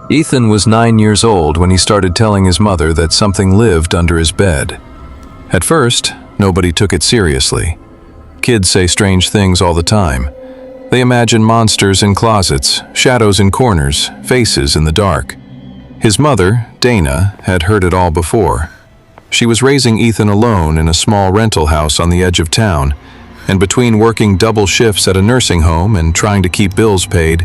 Ethan was 9 years old when he started telling his mother that something lived under his bed. At first, nobody took it seriously. Kids say strange things all the time. They imagine monsters in closets, shadows in corners, faces in the dark. His mother, Dana, had heard it all before. She was raising Ethan alone in a small rental house on the edge of town, and between working double shifts at a nursing home and trying to keep bills paid,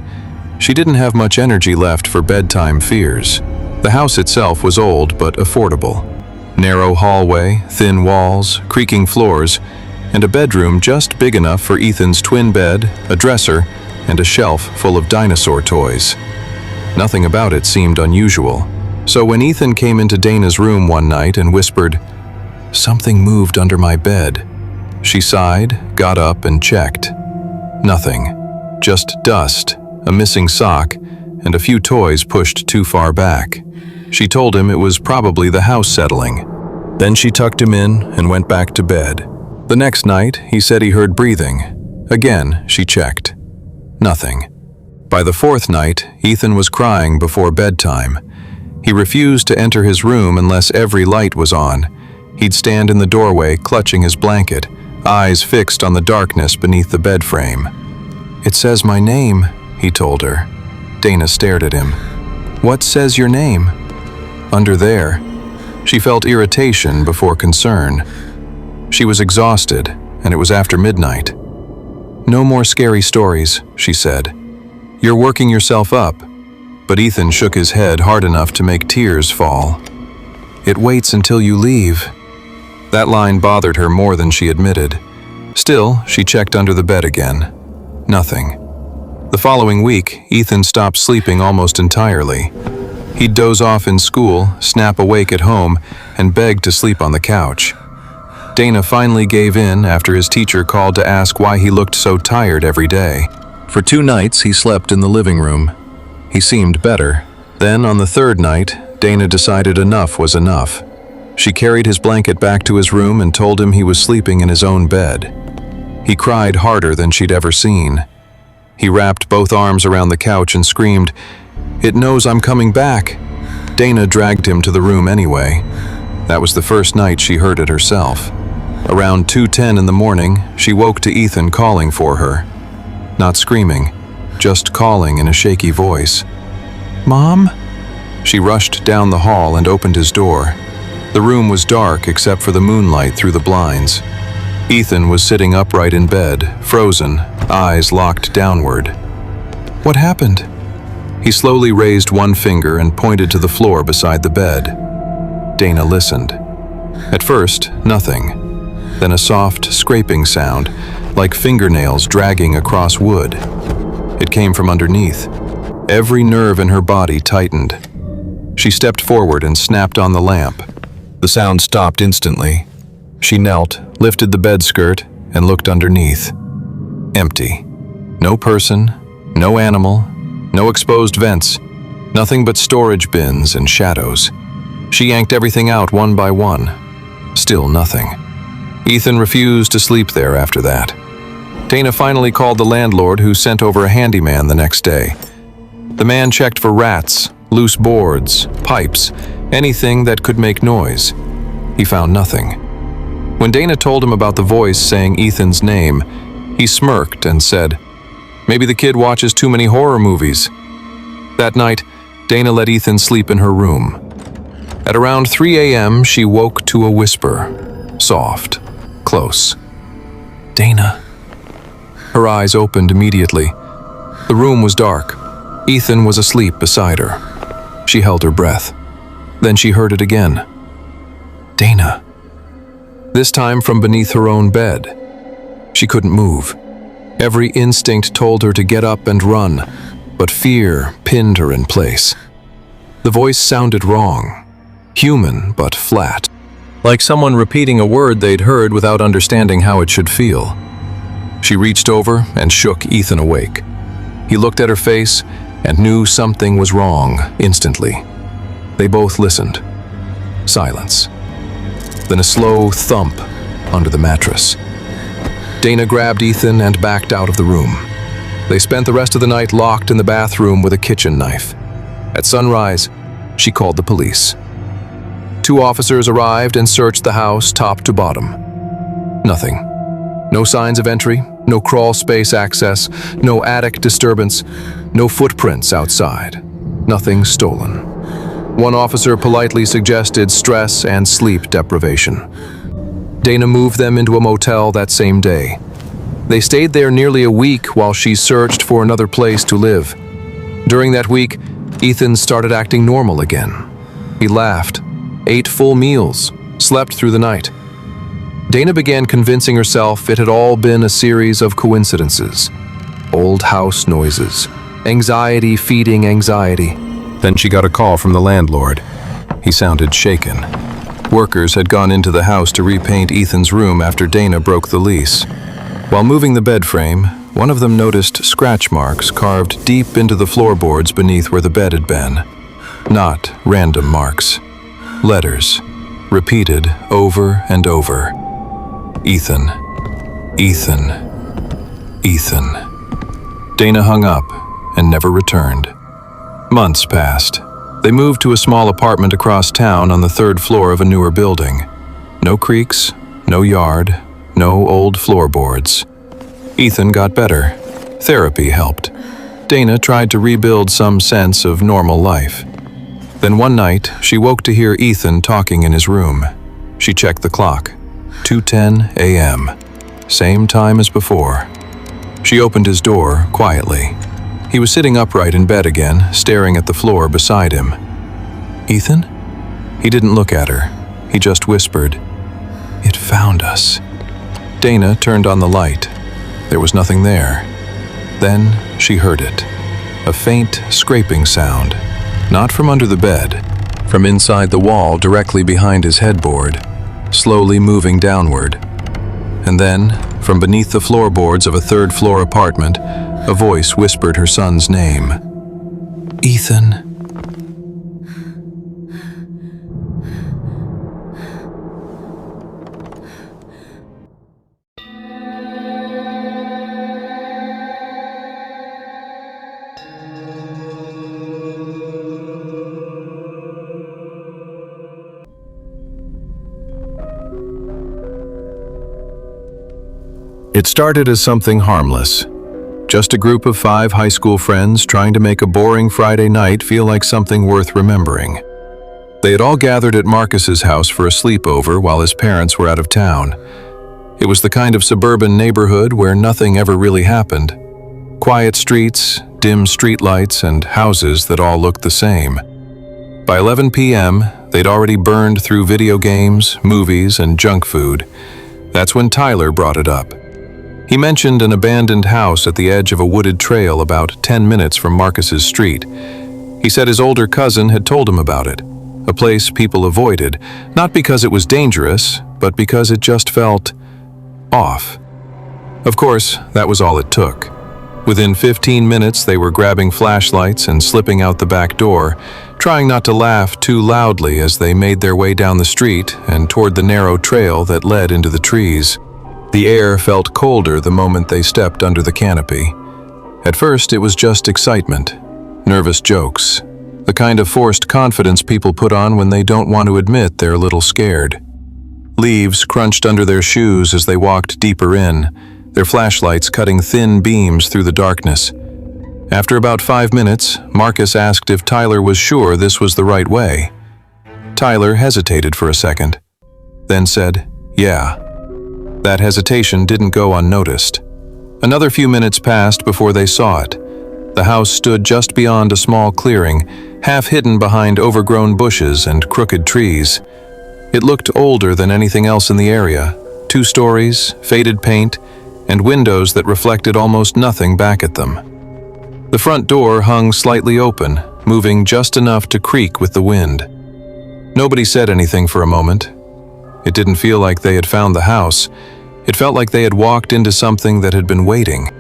she didn't have much energy left for bedtime fears. The house itself was old but affordable. Narrow hallway, thin walls, creaking floors, and a bedroom just big enough for Ethan's twin bed, a dresser, and a shelf full of dinosaur toys. Nothing about it seemed unusual. So when Ethan came into Dana's room one night and whispered, "Something moved under my bed," she sighed, got up, and checked. Nothing. Just dust, a missing sock, and a few toys pushed too far back. She told him it was probably the house settling. Then she tucked him in and went back to bed. The next night, he said he heard breathing. Again, she checked. Nothing. By the fourth night, Ethan was crying before bedtime. He refused to enter his room unless every light was on. He'd stand in the doorway, clutching his blanket, eyes fixed on the darkness beneath the bed frame. "It says my name," he told her. Dana stared at him. "What says your name?" "Under there." She felt irritation before concern. She was exhausted, and it was after midnight. "No more scary stories," she said. "You're working yourself up." But Ethan shook his head hard enough to make tears fall. "It waits until you leave." That line bothered her more than she admitted. Still, she checked under the bed again. Nothing. The following week, Ethan stopped sleeping almost entirely. He'd doze off in school, snap awake at home, and beg to sleep on the couch. Dana finally gave in after his teacher called to ask why he looked so tired every day. For 2 nights, he slept in the living room. He seemed better. Then, on the third night, Dana decided enough was enough. She carried his blanket back to his room and told him he was sleeping in his own bed. He cried harder than she'd ever seen. He wrapped both arms around the couch and screamed, "It knows I'm coming back." Dana dragged him to the room anyway. That was the first night she heard it herself. Around 2:10 in the morning, she woke to Ethan calling for her. Not screaming, just calling in a shaky voice. "Mom?" She rushed down the hall and opened his door. The room was dark except for the moonlight through the blinds. Ethan was sitting upright in bed, frozen, eyes locked downward. "What happened?" He slowly raised one finger and pointed to the floor beside the bed. Dana listened. At first, nothing. Then a soft, scraping sound, like fingernails dragging across wood. It came from underneath. Every nerve in her body tightened. She stepped forward and snapped on the lamp. The sound stopped instantly. She knelt, lifted the bed skirt, and looked underneath. Empty. No person, no animal, no exposed vents, nothing but storage bins and shadows. She yanked everything out one by one. Still nothing. Ethan refused to sleep there after that. Dana finally called the landlord, who sent over a handyman the next day. The man checked for rats, loose boards, pipes, anything that could make noise. He found nothing. When Dana told him about the voice saying Ethan's name, he smirked and said, "Maybe the kid watches too many horror movies." That night, Dana let Ethan sleep in her room. At around 3 a.m., she woke to a whisper, soft, close. "Dana." Her eyes opened immediately. The room was dark. Ethan was asleep beside her. She held her breath. Then she heard it again. "Dana." This time from beneath her own bed. She couldn't move. Every instinct told her to get up and run, but fear pinned her in place. The voice sounded wrong, human but flat, like someone repeating a word they'd heard without understanding how it should feel. She reached over and shook Ethan awake. He looked at her face and knew something was wrong instantly. They both listened. Silence. Then a slow thump under the mattress. Dana grabbed Ethan and backed out of the room. They spent the rest of the night locked in the bathroom with a kitchen knife. At sunrise, she called the police. 2 officers arrived and searched the house top to bottom. Nothing. No signs of entry, no crawl space access, no attic disturbance, no footprints outside. Nothing stolen. One officer politely suggested stress and sleep deprivation. Dana moved them into a motel that same day. They stayed there nearly a week while she searched for another place to live. During that week, Ethan started acting normal again. He laughed, ate full meals, slept through the night. Dana began convincing herself it had all been a series of coincidences. Old house noises, anxiety feeding anxiety. Then she got a call from the landlord. He sounded shaken. Workers had gone into the house to repaint Ethan's room after Dana broke the lease. While moving the bed frame, one of them noticed scratch marks carved deep into the floorboards beneath where the bed had been. Not random marks. Letters, repeated over and over. Ethan, Ethan, Ethan. Dana hung up and never returned. Months passed. They moved to a small apartment across town on the 3rd floor of a newer building. No creaks, no yard, no old floorboards. Ethan got better. Therapy helped. Dana tried to rebuild some sense of normal life. Then one night, she woke to hear Ethan talking in his room. She checked the clock. 2:10 a.m. Same time as before. She opened his door quietly. He was sitting upright in bed again, staring at the floor beside him. "Ethan?" He didn't look at her. He just whispered, "It found us." Dana turned on the light. There was nothing there. Then she heard it. A faint scraping sound. Not from under the bed, from inside the wall directly behind his headboard, slowly moving downward. And then, from beneath the floorboards of a 3rd floor apartment, a voice whispered her son's name. "Ethan." It started as something harmless. Just a group of 5 high school friends trying to make a boring Friday night feel like something worth remembering. They had all gathered at Marcus's house for a sleepover while his parents were out of town. It was the kind of suburban neighborhood where nothing ever really happened. Quiet streets, dim streetlights, and houses that all looked the same. By 11 p.m., they'd already burned through video games, movies, and junk food. That's when Tyler brought it up. He mentioned an abandoned house at the edge of a wooded trail about 10 minutes from Marcus's street. He said his older cousin had told him about it, a place people avoided, not because it was dangerous, but because it just felt off. Of course, that was all it took. Within 15 minutes, they were grabbing flashlights and slipping out the back door, trying not to laugh too loudly as they made their way down the street and toward the narrow trail that led into the trees. The air felt colder the moment they stepped under the canopy. At first, it was just excitement, nervous jokes, the kind of forced confidence people put on when they don't want to admit they're a little scared. Leaves crunched under their shoes as they walked deeper in, their flashlights cutting thin beams through the darkness. After about 5 minutes, Marcus asked if Tyler was sure this was the right way. Tyler hesitated for a second, then said, "Yeah." That hesitation didn't go unnoticed. Another few minutes passed before they saw it. The house stood just beyond a small clearing, half hidden behind overgrown bushes and crooked trees. It looked older than anything else in the area. 2 stories, faded paint, and windows that reflected almost nothing back at them. The front door hung slightly open, moving just enough to creak with the wind. Nobody said anything for a moment. It didn't feel like they had found the house. It felt like they had walked into something that had been waiting.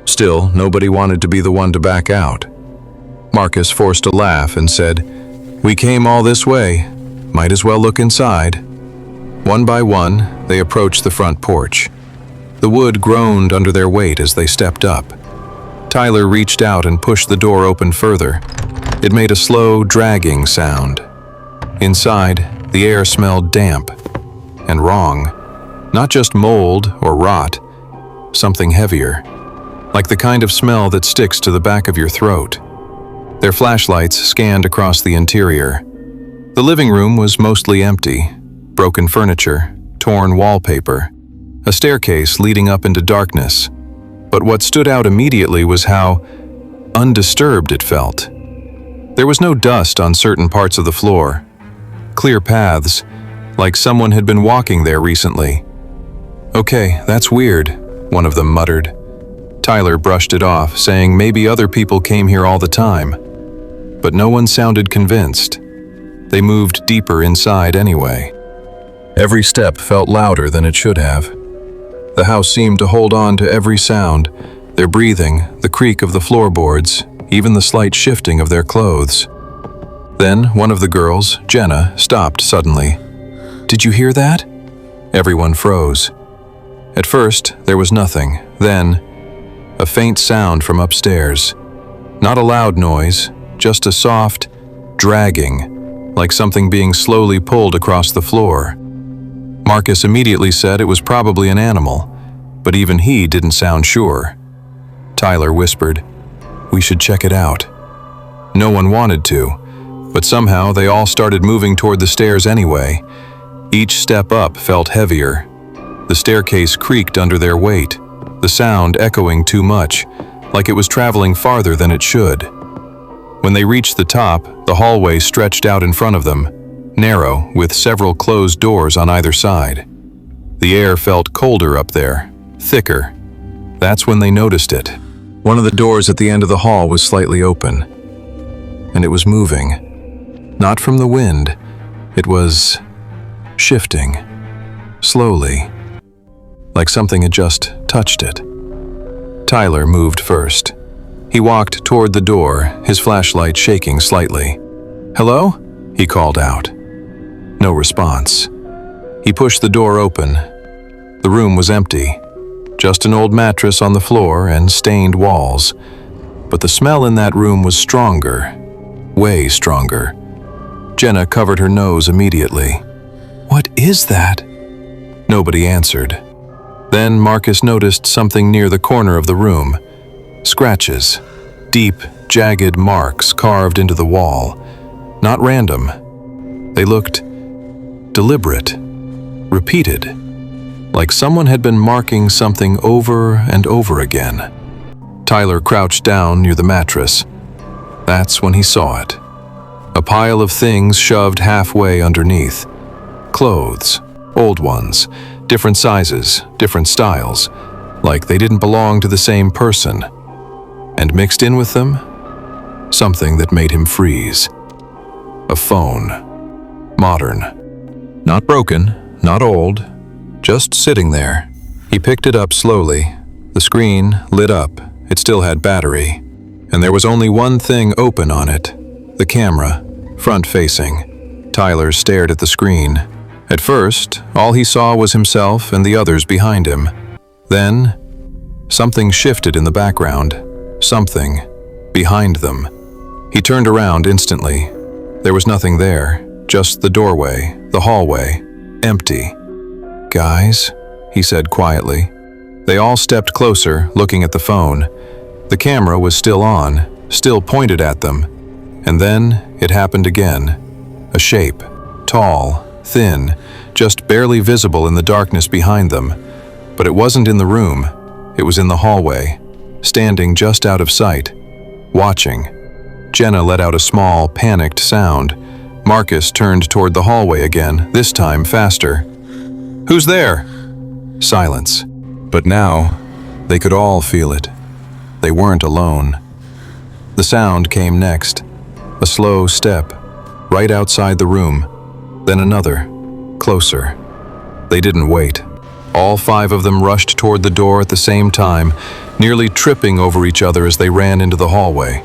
Still, nobody wanted to be the one to back out. Marcus forced a laugh and said, "We came all this way. Might as well look inside." One by one, they approached the front porch. The wood groaned under their weight as they stepped up. Tyler reached out and pushed the door open further. It made a slow, dragging sound. Inside, the air smelled damp and wrong. Not just mold or rot, something heavier, like the kind of smell that sticks to the back of your throat. Their flashlights scanned across the interior. The living room was mostly empty. Broken furniture, torn wallpaper, a staircase leading up into darkness. But what stood out immediately was how undisturbed it felt. There was no dust on certain parts of the floor. Clear paths, like someone had been walking there recently. "Okay, that's weird," one of them muttered. Tyler brushed it off, saying maybe other people came here all the time. But no one sounded convinced. They moved deeper inside anyway. Every step felt louder than it should have. The house seemed to hold on to every sound, their breathing, the creak of the floorboards, even the slight shifting of their clothes. Then one of the girls, Jenna, stopped suddenly. "Did you hear that?" Everyone froze. At first, there was nothing. Then, a faint sound from upstairs. Not a loud noise, just a soft dragging, like something being slowly pulled across the floor. Marcus immediately said it was probably an animal, but even he didn't sound sure. Tyler whispered, "We should check it out." No one wanted to, but somehow they all started moving toward the stairs anyway. Each step up felt heavier. The staircase creaked under their weight, the sound echoing too much, like it was traveling farther than it should. When they reached the top, the hallway stretched out in front of them, narrow, with several closed doors on either side. The air felt colder up there, thicker. That's when they noticed it. One of the doors at the end of the hall was slightly open, and it was moving. Not from the wind, it was shifting, slowly, like something had just touched it. Tyler moved first. He walked toward the door, his flashlight shaking slightly. "Hello?" he called out. No response. He pushed the door open. The room was empty. Just an old mattress on the floor and stained walls. But the smell in that room was stronger, way stronger. Jenna covered her nose immediately. "What is that?" Nobody answered. Then Marcus noticed something near the corner of the room. Scratches, deep, jagged marks carved into the wall. Not random. They looked deliberate, repeated, like someone had been marking something over and over again. Tyler crouched down near the mattress. That's when he saw it. A pile of things shoved halfway underneath. Clothes, old ones, different sizes, different styles, like they didn't belong to the same person. And mixed in with them, something that made him freeze. A phone. Modern. Not broken, not old, just sitting there. He picked it up slowly. The screen lit up. It still had battery. And there was only one thing open on it. The camera, front-facing. Tyler stared at the screen. At first, all he saw was himself and the others behind him. Then, something shifted in the background. Something behind them. He turned around instantly. There was nothing there, just the doorway, the hallway, empty. "Guys," he said quietly. They all stepped closer, looking at the phone. The camera was still on, still pointed at them. And then it happened again. A shape, tall, thin, just barely visible in the darkness behind them. But it wasn't in the room. It was in the hallway, standing just out of sight, watching. Jenna let out a small, panicked sound. Marcus turned toward the hallway again, this time faster. "Who's there?" Silence. But now, they could all feel it. They weren't alone. The sound came next. A slow step, right outside the room. Then another, closer. They didn't wait. All 5 of them rushed toward the door at the same time, nearly tripping over each other as they ran into the hallway.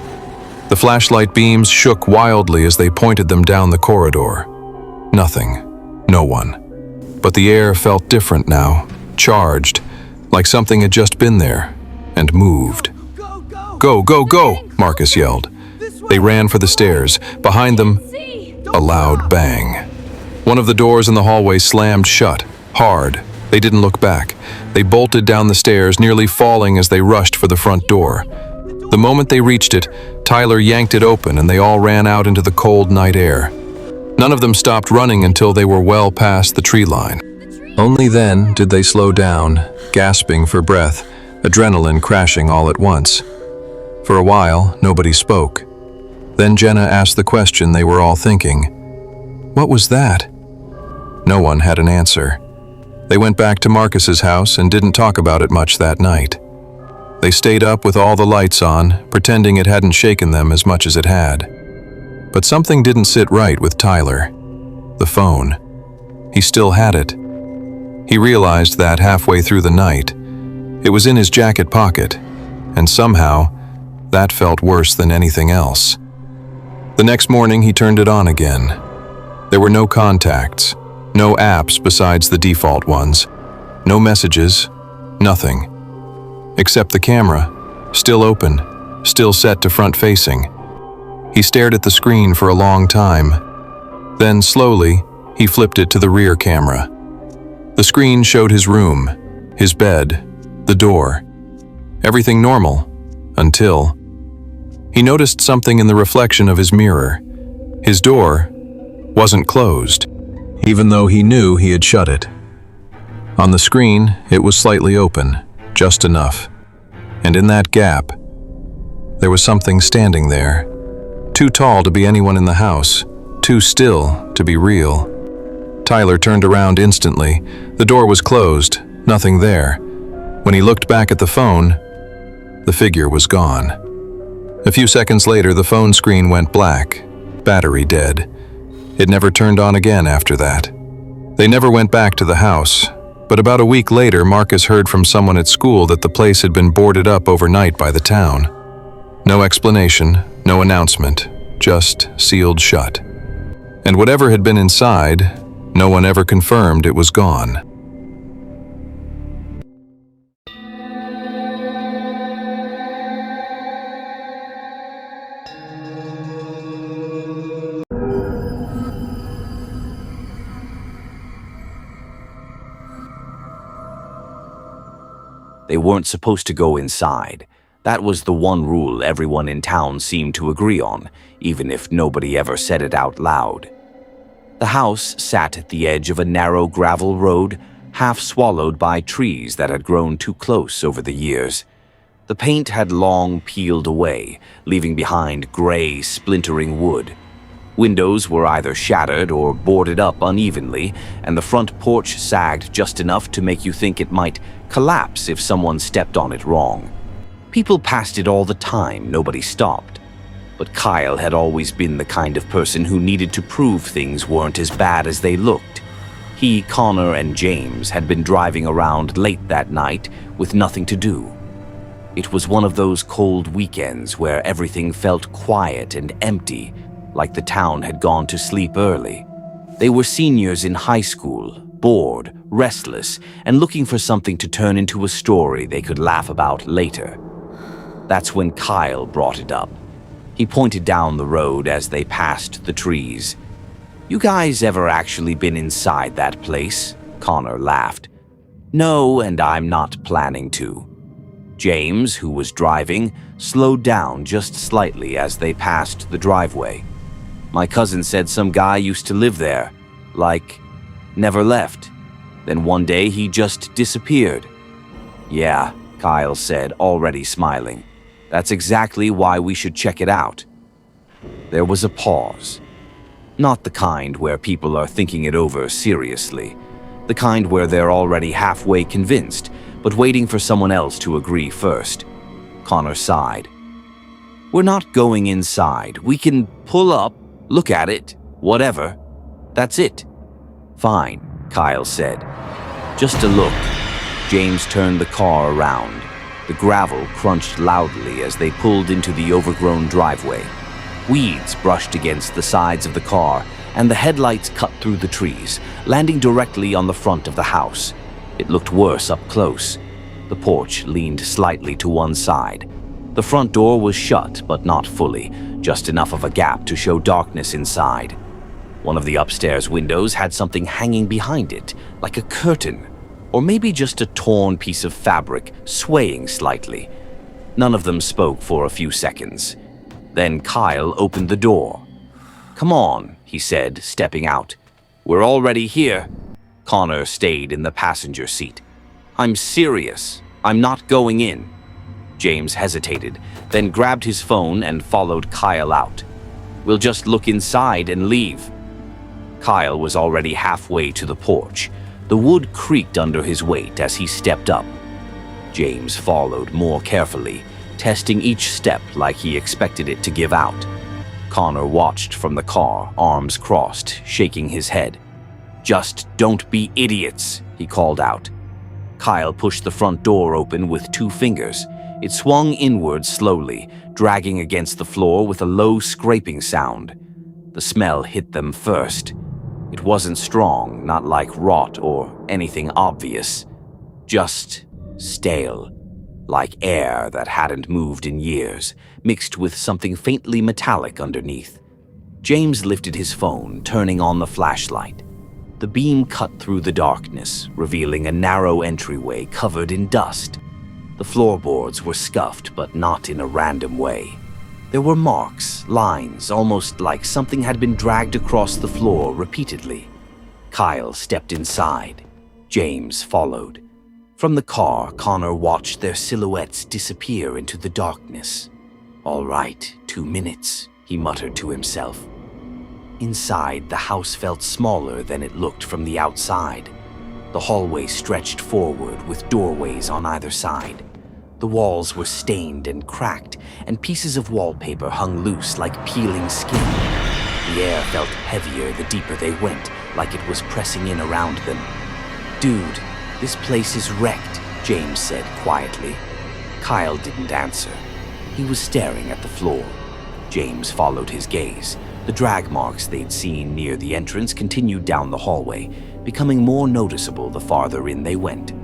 The flashlight beams shook wildly as they pointed them down the corridor. Nothing. No one. But the air felt different now, charged, like something had just been there, and moved. "Go, go, go!" Marcus yelled. They ran for the stairs. Behind them, a loud bang. One of the doors in the hallway slammed shut, hard. They didn't look back. They bolted down the stairs, nearly falling as they rushed for the front door. The moment they reached it, Tyler yanked it open and they all ran out into the cold night air. None of them stopped running until they were well past the tree line. Only then did they slow down, gasping for breath, adrenaline crashing all at once. For a while, nobody spoke. Then Jenna asked the question they were all thinking. What was that? No one had an answer. They went back to Marcus's house and didn't talk about it much that night. They stayed up with all the lights on, pretending it hadn't shaken them as much as it had. But something didn't sit right with Tyler. The phone. He still had it. He realized that halfway through the night. It was in his jacket pocket, and somehow, that felt worse than anything else. The next morning, he turned it on again. There were no contacts, no apps besides the default ones, no messages, nothing. Except the camera, still open, still set to front-facing. He stared at the screen for a long time. Then, slowly, he flipped it to the rear camera. The screen showed his room, his bed, the door. Everything normal, until he noticed something in the reflection of his mirror. His door wasn't closed, even though he knew he had shut it. On the screen, it was slightly open, just enough. And in that gap, there was something standing there. Too tall to be anyone in the house, too still to be real. Tyler turned around instantly. The door was closed, nothing there. When he looked back at the phone, the figure was gone. A few seconds later, the phone screen went black, battery dead. It never turned on again after that. They never went back to the house, but about a week later, Marcus heard from someone at school that the place had been boarded up overnight by the town. No explanation, no announcement, just sealed shut. And whatever had been inside, no one ever confirmed it was gone. They weren't supposed to go inside. That was the one rule everyone in town seemed to agree on, even if nobody ever said it out loud. The house sat at the edge of a narrow gravel road, half swallowed by trees that had grown too close over the years. The paint had long peeled away, leaving behind gray, splintering wood. Windows were either shattered or boarded up unevenly, and the front porch sagged just enough to make you think it might collapse if someone stepped on it wrong. People passed it all the time, nobody stopped. But Kyle had always been the kind of person who needed to prove things weren't as bad as they looked. He, Connor, and James had been driving around late that night with nothing to do. It was one of those cold weekends where everything felt quiet and empty, like the town had gone to sleep early. They were seniors in high school, bored, restless, and looking for something to turn into a story they could laugh about later. That's when Kyle brought it up. He pointed down the road as they passed the trees. "You guys ever actually been inside that place?" Connor laughed. "No, and I'm not planning to." James, who was driving, slowed down just slightly as they passed the driveway. "My cousin said some guy used to live there, like, never left. Then one day he just disappeared." "Yeah," Kyle said, already smiling. "That's exactly why we should check it out." There was a pause. Not the kind where people are thinking it over seriously. The kind where they're already halfway convinced, but waiting for someone else to agree first. Connor sighed. "We're not going inside. We can pull up, look at it, whatever. That's it." "Fine," Kyle said. "Just a look." James turned the car around. The gravel crunched loudly as they pulled into the overgrown driveway. Weeds brushed against the sides of the car, and the headlights cut through the trees, landing directly on the front of the house. It looked worse up close. The porch leaned slightly to one side. The front door was shut, but not fully, just enough of a gap to show darkness inside. One of the upstairs windows had something hanging behind it, like a curtain, or maybe just a torn piece of fabric swaying slightly. None of them spoke for a few seconds. Then Kyle opened the door. "Come on," he said, stepping out. "We're already here." Connor stayed in the passenger seat. "I'm serious. I'm not going in." James hesitated, then grabbed his phone and followed Kyle out. "We'll just look inside and leave." Kyle was already halfway to the porch. The wood creaked under his weight as he stepped up. James followed more carefully, testing each step like he expected it to give out. Connor watched from the car, arms crossed, shaking his head. "Just don't be idiots," he called out. Kyle pushed the front door open with 2 fingers. It swung inward slowly, dragging against the floor with a low scraping sound. The smell hit them first. It wasn't strong, not like rot or anything obvious. Just stale, like air that hadn't moved in years, mixed with something faintly metallic underneath. James lifted his phone, turning on the flashlight. The beam cut through the darkness, revealing a narrow entryway covered in dust. The floorboards were scuffed, but not in a random way. There were marks, lines, almost like something had been dragged across the floor repeatedly. Kyle stepped inside. James followed. From the car, Connor watched their silhouettes disappear into the darkness. "All right, 2 minutes," he muttered to himself. Inside, the house felt smaller than it looked from the outside. The hallway stretched forward with doorways on either side. The walls were stained and cracked, and pieces of wallpaper hung loose like peeling skin. The air felt heavier the deeper they went, like it was pressing in around them. "Dude, this place is wrecked," James said quietly. Kyle didn't answer. He was staring at the floor. James followed his gaze. The drag marks they'd seen near the entrance continued down the hallway, becoming more noticeable the farther in they went.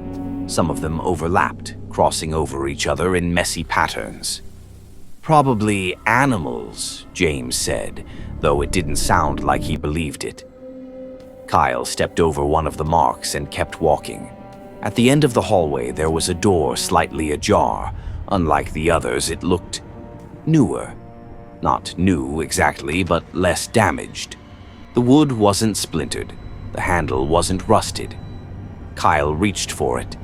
Some of them overlapped, crossing over each other in messy patterns. "Probably animals," James said, though it didn't sound like he believed it. Kyle stepped over one of the marks and kept walking. At the end of the hallway, there was a door slightly ajar. Unlike the others, it looked newer. Not new exactly, but less damaged. The wood wasn't splintered. The handle wasn't rusted. Kyle reached for it.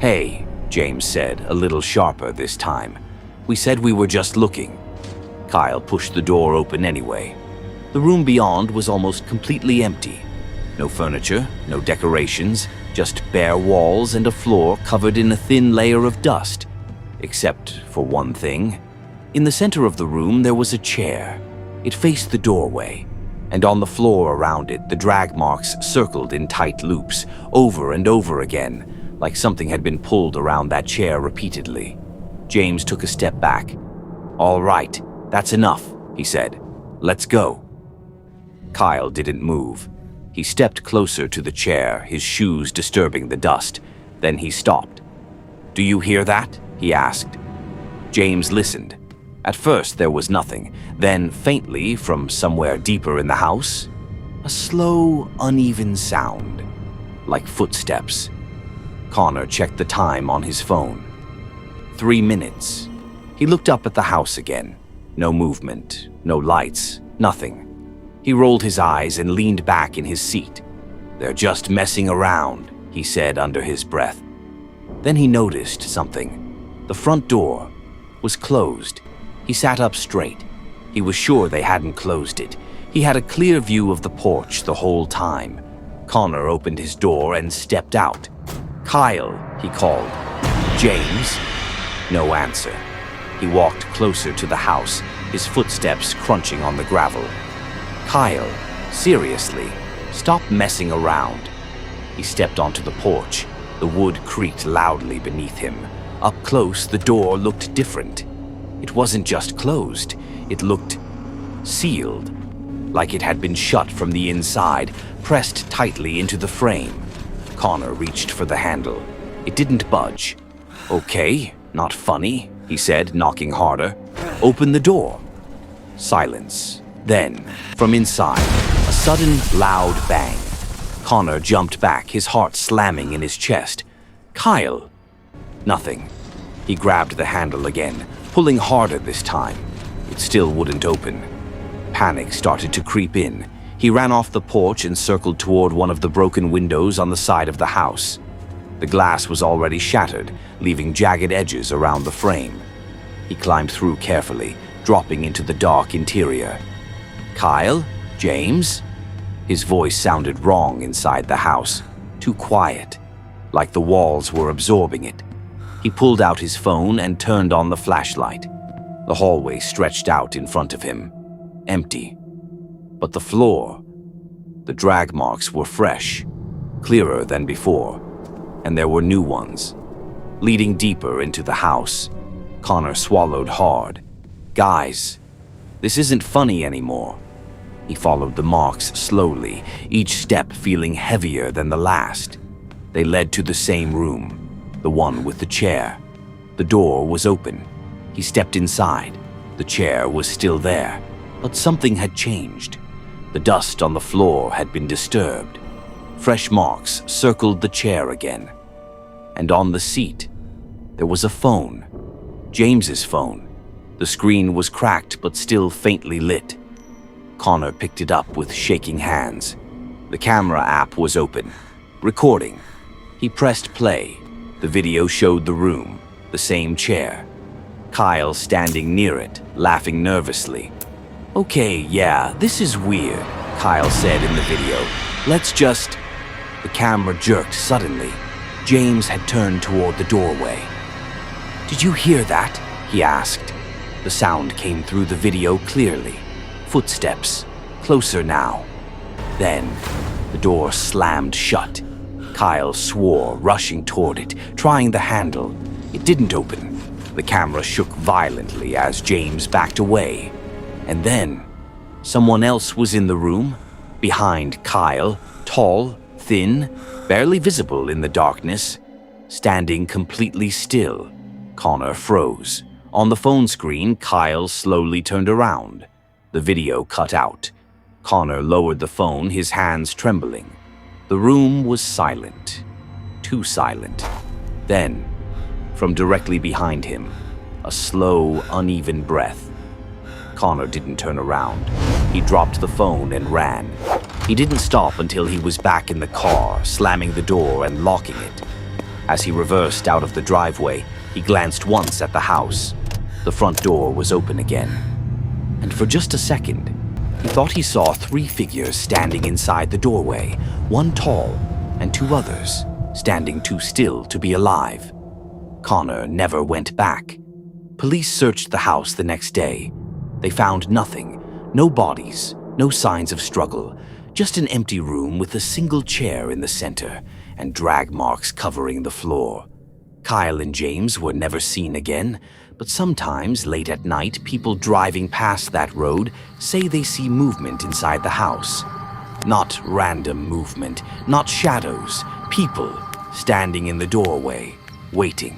"Hey," James said, a little sharper this time. "We said we were just looking." Kyle pushed the door open anyway. The room beyond was almost completely empty. No furniture, no decorations, just bare walls and a floor covered in a thin layer of dust. Except for one thing. In the center of the room, there was a chair. It faced the doorway, and on the floor around it, the drag marks circled in tight loops, over and over again, like something had been pulled around that chair repeatedly. James took a step back. "All right, that's enough," he said. "Let's go." Kyle didn't move. He stepped closer to the chair, his shoes disturbing the dust. Then he stopped. "Do you hear that?" he asked. James listened. At first, there was nothing. Then, faintly, from somewhere deeper in the house, a slow, uneven sound, like footsteps. Connor checked the time on his phone. 3 minutes. He looked up at the house again. No movement, no lights, nothing. He rolled his eyes and leaned back in his seat. "They're just messing around," he said under his breath. Then he noticed something. The front door was closed. He sat up straight. He was sure they hadn't closed it. He had a clear view of the porch the whole time. Connor opened his door and stepped out. "Kyle," he called. "James?" No answer. He walked closer to the house, his footsteps crunching on the gravel. "Kyle, seriously, stop messing around." He stepped onto the porch. The wood creaked loudly beneath him. Up close, the door looked different. It wasn't just closed. It looked sealed, like it had been shut from the inside, pressed tightly into the frame. Connor reached for the handle. It didn't budge. "Okay, not funny," he said, knocking harder. "Open the door." Silence. Then, from inside, a sudden, loud bang. Connor jumped back, his heart slamming in his chest. Kyle! Nothing. He grabbed the handle again, pulling harder this time. It still wouldn't open. Panic started to creep in. He ran off the porch and circled toward one of the broken windows on the side of the house. The glass was already shattered, leaving jagged edges around the frame. He climbed through carefully, dropping into the dark interior. Kyle? James? His voice sounded wrong inside the house, too quiet, like the walls were absorbing it. He pulled out his phone and turned on the flashlight. The hallway stretched out in front of him, empty. But the floor, the drag marks were fresh, clearer than before, and there were new ones, leading deeper into the house. Connor swallowed hard. Guys, this isn't funny anymore. He followed the marks slowly, each step feeling heavier than the last. They led to the same room, the one with the chair. The door was open. He stepped inside. The chair was still there, but something had changed. The dust on the floor had been disturbed. Fresh marks circled the chair again. And on the seat, there was a phone. James's phone. The screen was cracked but still faintly lit. Connor picked it up with shaking hands. The camera app was open, recording. He pressed play. The video showed the room, the same chair. Kyle standing near it, laughing nervously. "Okay, yeah, this is weird," Kyle said in the video. "Let's just..." The camera jerked suddenly. James had turned toward the doorway. "Did you hear that?" he asked. The sound came through the video clearly. Footsteps, closer now. Then, the door slammed shut. Kyle swore, rushing toward it, trying the handle. It didn't open. The camera shook violently as James backed away. And then, someone else was in the room, behind Kyle, tall, thin, barely visible in the darkness, standing completely still. Connor froze. On the phone screen, Kyle slowly turned around. The video cut out. Connor lowered the phone, his hands trembling. The room was silent. Too silent. Then, from directly behind him, a slow, uneven breath. Connor didn't turn around. He dropped the phone and ran. He didn't stop until he was back in the car, slamming the door and locking it. As he reversed out of the driveway, he glanced once at the house. The front door was open again. And for just a second, he thought he saw 3 figures standing inside the doorway, one tall and 2 others, standing too still to be alive. Connor never went back. Police searched the house the next day. They found nothing, no bodies, no signs of struggle, just an empty room with a single chair in the center and drag marks covering the floor. Kyle and James were never seen again, but sometimes, late at night, people driving past that road say they see movement inside the house. Not random movement, not shadows, people standing in the doorway, waiting.